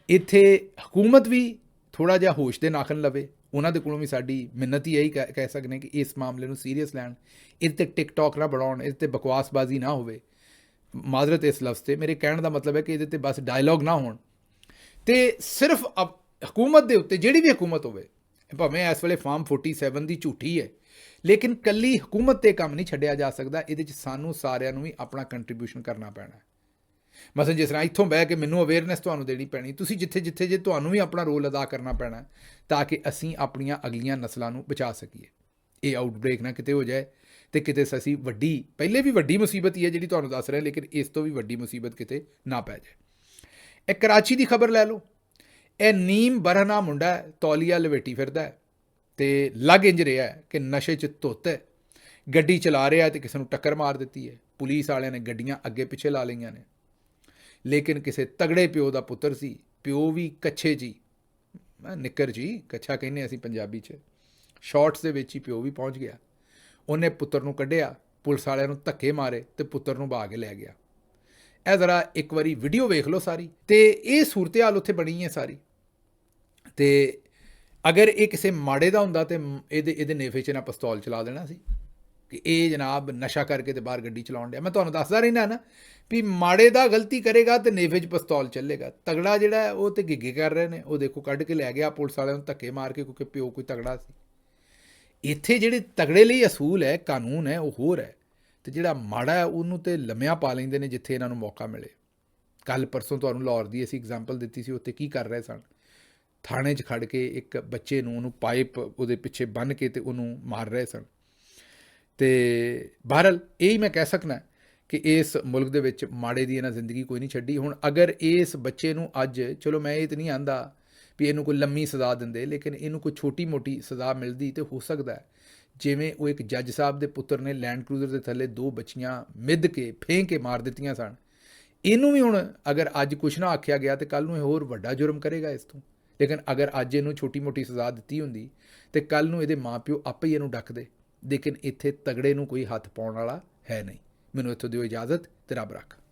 ਇੱਥੇ ਹਕੂਮਤ ਵੀ ਥੋੜ੍ਹਾ ਜਿਹਾ ਹੋਸ਼ ਦੇ ਨਾਖਣ ਲਵੇ। ਉਹਨਾਂ ਦੇ ਕੋਲੋਂ ਵੀ ਸਾਡੀ ਮਿੰਨਤ ਹੀ ਇਹੀ ਕਹਿ ਸਕਦੇ ਕਿ ਇਸ ਮਾਮਲੇ ਨੂੰ ਸੀਰੀਅਸ ਲੈਣ। ਇਹਦੇ 'ਤੇ ਟਿਕਟੌਕ ਨਾ ਬਣਾਉਣ, ਇਹਦੇ 'ਤੇ ਬਕਵਾਸਬਾਜ਼ੀ ਨਾ ਹੋਵੇ। ਮਾਜ਼ਰਤ ਇਸ ਲਫ਼ਜ਼ 'ਤੇ, ਮੇਰੇ ਕਹਿਣ ਦਾ ਮਤਲਬ ਹੈ ਕਿ ਇਹਦੇ 'ਤੇ ਬਸ ਡਾਇਲੌਗ ਨਾ ਹੋਣ। ਅਤੇ ਸਿਰਫ ਹਕੂਮਤ ਦੇ ਉੱਤੇ, ਜਿਹੜੀ ਵੀ ਹਕੂਮਤ ਹੋਵੇ, ਭਾਵੇਂ ਇਸ ਵੇਲੇ ਫਾਰਮ 47 ਦੀ ਝੂਠੀ ਹੈ, ਲੇਕਿਨ ਕੱਲੀ ਹਕੂਮਤ 'ਤੇ ਕੰਮ ਨਹੀਂ ਛੱਡਿਆ ਜਾ ਸਕਦਾ। ਇਹਦੇ 'ਚ ਸਾਨੂੰ ਸਾਰਿਆਂ ਨੂੰ ਵੀ ਆਪਣਾ ਕੰਟਰੀਬਿਊਸ਼ਨ ਕਰਨਾ ਪੈਣਾ। ਮਸਲਨ ਜਿਸ ਤਰ੍ਹਾਂ ਇੱਥੋਂ ਬਹਿ ਕੇ ਮੈਨੂੰ ਅਵੇਅਰਨੈਸ ਤੁਹਾਨੂੰ ਦੇਣੀ ਪੈਣੀ, ਤੁਸੀਂ ਜਿੱਥੇ ਜਿੱਥੇ ਜੇ ਤੁਹਾਨੂੰ ਵੀ ਆਪਣਾ ਰੋਲ ਅਦਾ ਕਰਨਾ ਪੈਣਾ ਤਾਂ ਕਿ ਅਸੀਂ ਆਪਣੀਆਂ ਅਗਲੀਆਂ ਨਸਲਾਂ ਨੂੰ ਬਚਾ ਸਕੀਏ। ਇਹ ਆਊਟਬ੍ਰੇਕ ਨਾ ਕਿਤੇ ਹੋ ਜਾਏ ਤੇ ਕਿਤੇ ਅਸੀਂ ਵੱਡੀ, ਪਹਿਲੇ ਵੀ ਵੱਡੀ ਮੁਸੀਬਤ ਹੀ ਹੈ ਜਿਹੜੀ ਤੁਹਾਨੂੰ ਦੱਸ ਰਿਹਾ, ਲੇਕਿਨ ਇਸ ਤੋਂ ਵੀ ਵੱਡੀ ਮੁਸੀਬਤ ਕਿਤੇ ਨਾ ਪੈ ਜਾਏ। ਇਹ ਕਰਾਚੀ ਦੀ ਖਬਰ ਲੈ ਲਓ। ਇਹ ਨੀਮ ਬਰਹਨਾ ਮੁੰਡਾ ਤੌਲੀਆ ਲਵੇਟੀ ਫਿਰਦਾ ਅਤੇ ਲੱਗ ਇੰਜ ਰਿਹਾ ਕਿ ਨਸ਼ੇ 'ਚ ਧੁੱਤ ਹੈ। ਗੱਡੀ ਚਲਾ ਰਿਹਾ ਤੇ ਕਿਸੇ ਨੂੰ ਟੱਕਰ ਮਾਰ ਦਿੱਤੀ ਹੈ। ਪੁਲਿਸ ਵਾਲਿਆਂ ਨੇ ਗੱਡੀਆਂ ਅੱਗੇ ਪਿੱਛੇ ਲਾ ਲਈਆਂ ਨੇ, ਲੇਕਿਨ ਕਿਸੇ ਤਗੜੇ ਪਿਓ ਦਾ ਪੁੱਤਰ ਸੀ। ਪਿਓ ਵੀ ਕੱਛੇ 'ਚ ਹੀ, ਨਿੱਕਰ 'ਚ ਹੀ, ਕੱਛਾ ਕਹਿੰਦੇ ਅਸੀਂ ਪੰਜਾਬੀ 'ਚ, ਸ਼ਾਰਟਸ ਦੇ ਵਿੱਚ ਹੀ ਪਿਓ ਵੀ ਪਹੁੰਚ ਗਿਆ। ਉਹਨੇ ਪੁੱਤਰ ਨੂੰ ਕੱਢਿਆ, ਪੁਲਿਸ ਵਾਲਿਆਂ ਨੂੰ ਧੱਕੇ ਮਾਰੇ ਤੇ ਪੁੱਤਰ ਨੂੰ ਭਾ ਕੇ ਲੈ ਗਿਆ। ਇਹ ਜ਼ਰਾ ਇੱਕ ਵਾਰੀ ਵੀਡੀਓ ਵੇਖ ਲਓ ਸਾਰੀ, ਅਤੇ ਇਹ ਸੂਰਤ ਹਾਲ ਉੱਥੇ ਬਣੀ ਹੈ ਸਾਰੀ। ਅਤੇ ਅਗਰ ਇਹ ਕਿਸੇ ਮਾੜੇ ਦਾ ਹੁੰਦਾ ਤਾਂ ਇਹਦੇ ਨੇਫੇ 'ਚ ਨਾ ਪਿਸਤੌਲ ਚਲਾ ਦੇਣਾ ਸੀ ਕਿ ਇਹ ਜਨਾਬ ਨਸ਼ਾ ਕਰਕੇ ਤੇ ਬਾਹਰ ਗੱਡੀ ਚਲਾਉਣ ਡਿਆ। ਮੈਂ ਤੁਹਾਨੂੰ ਦੱਸਦਾ ਰਹਿਣਾ ਨਾ ਵੀ ਮਾੜੇ ਦਾ ਗਲਤੀ ਕਰੇਗਾ ਤੇ ਨੇਫੇ 'ਚ ਪਿਸਤੌਲ ਚੱਲੇਗਾ। ਤਗੜਾ ਜਿਹੜਾ ਉਹ ਤੇ ਗਿੱਗੇ ਕਰ ਰਹੇ ਨੇ, ਉਹ ਦੇਖੋ ਕੱਢ ਕੇ ਲੈ ਗਿਆ ਪੁਲਿਸ ਵਾਲਿਆਂ ਨੂੰ ਧੱਕੇ ਮਾਰ ਕੇ, ਕਿਉਂਕਿ ਪਿਓ ਕੋਈ ਤਗੜਾ ਸੀ। ਇੱਥੇ ਜਿਹੜੇ ਤਗੜੇ ਲਈ ਅਸੂਲ ਹੈ, ਕਾਨੂੰਨ ਹੈ, ਉਹ ਹੋਰ ਹੈ, ਅਤੇ ਜਿਹੜਾ ਮਾੜਾ ਹੈ ਉਹਨੂੰ ਤੇ ਲੰਮਿਆਂ ਪਾ ਲੈਂਦੇ ਨੇ ਜਿੱਥੇ ਇਹਨਾਂ ਨੂੰ ਮੌਕਾ ਮਿਲੇ। ਕੱਲ੍ਹ ਪਰਸੋਂ ਤੁਹਾਨੂੰ ਲਾਹੌਰ ਦੀ ਅਸੀਂ ਐਗਜ਼ਾਮਪਲ ਦਿੱਤੀ ਸੀ, ਉੱਥੇ ਕੀ ਕਰ ਰਹੇ ਸਨ। ਥਾਣੇ 'ਚ ਖੜ੍ਹ ਕੇ ਇੱਕ ਬੱਚੇ ਨੂੰ, ਉਹਨੂੰ ਪਾਈਪ ਉਹਦੇ ਪਿੱਛੇ ਬੰਨ੍ਹ ਕੇ ਤੇ ਉਹਨੂੰ ਮਾਰ ਰਹੇ ਸਨ। ਅਤੇ ਬਹਰਹਾਲ ਇਹੀ ਮੈਂ ਕਹਿ ਸਕਦਾ ਕਿ ਇਸ ਮੁਲਕ ਦੇ ਵਿੱਚ ਮਾੜੇ ਦੀ ਇਹਨਾਂ ਜ਼ਿੰਦਗੀ ਕੋਈ ਨਹੀਂ ਛੱਡੀ। ਹੁਣ ਅਗਰ ਇਸ ਬੱਚੇ ਨੂੰ ਅੱਜ, ਚਲੋ ਮੈਂ ਇਹ ਤਾਂ ਨਹੀਂ ਆਂਦਾ ਵੀ ਇਹਨੂੰ ਕੋਈ ਲੰਮੀ ਸਜ਼ਾ ਦਿੰਦੇ, ਲੇਕਿਨ ਇਹਨੂੰ ਕੋਈ ਛੋਟੀ ਮੋਟੀ ਸਜ਼ਾ ਮਿਲਦੀ ਤਾਂ ਹੋ ਸਕਦਾ ਜਿਵੇਂ ਉਹ ਇੱਕ ਜੱਜ ਸਾਹਿਬ ਦੇ ਪੁੱਤਰ ਨੇ ਲੈਂਡ ਕਰੂਜ਼ਰ ਦੇ ਥੱਲੇ 2 ਬੱਚੀਆਂ ਮਿੱਧ ਕੇ ਫੇਂਕ ਕੇ ਮਾਰ ਦਿੱਤੀਆਂ ਸਨ। ਇਹਨੂੰ ਵੀ ਹੁਣ ਅਗਰ ਅੱਜ ਕੁਛ ਨਾ ਆਖਿਆ ਗਿਆ ਤਾਂ ਕੱਲ੍ਹ ਨੂੰ ਇਹ ਹੋਰ ਵੱਡਾ ਜੁਰਮ ਕਰੇਗਾ ਇਸ ਤੋਂ। ਲੇਕਿਨ ਅਗਰ ਅੱਜ ਇਹਨੂੰ ਛੋਟੀ ਮੋਟੀ ਸਜ਼ਾ ਦਿੱਤੀ ਹੁੰਦੀ ਤਾਂ ਕੱਲ੍ਹ ਨੂੰ ਇਹਦੇ ਮਾਂ ਪਿਓ ਆਪੇ ਹੀ ਇਹਨੂੰ ਡੱਕਦੇ। ਲੇਕਿਨ ਇੱਥੇ ਤਗੜੇ ਨੂੰ ਕੋਈ ਹੱਥ ਪਾਉਣ ਵਾਲਾ ਹੈ ਨਹੀਂ। ਮੈਨੂੰ ਇੱਥੋਂ ਦਿਓ ਇਜਾਜ਼ਤ ਤੇ ਰੱਬ ਰੱਖ।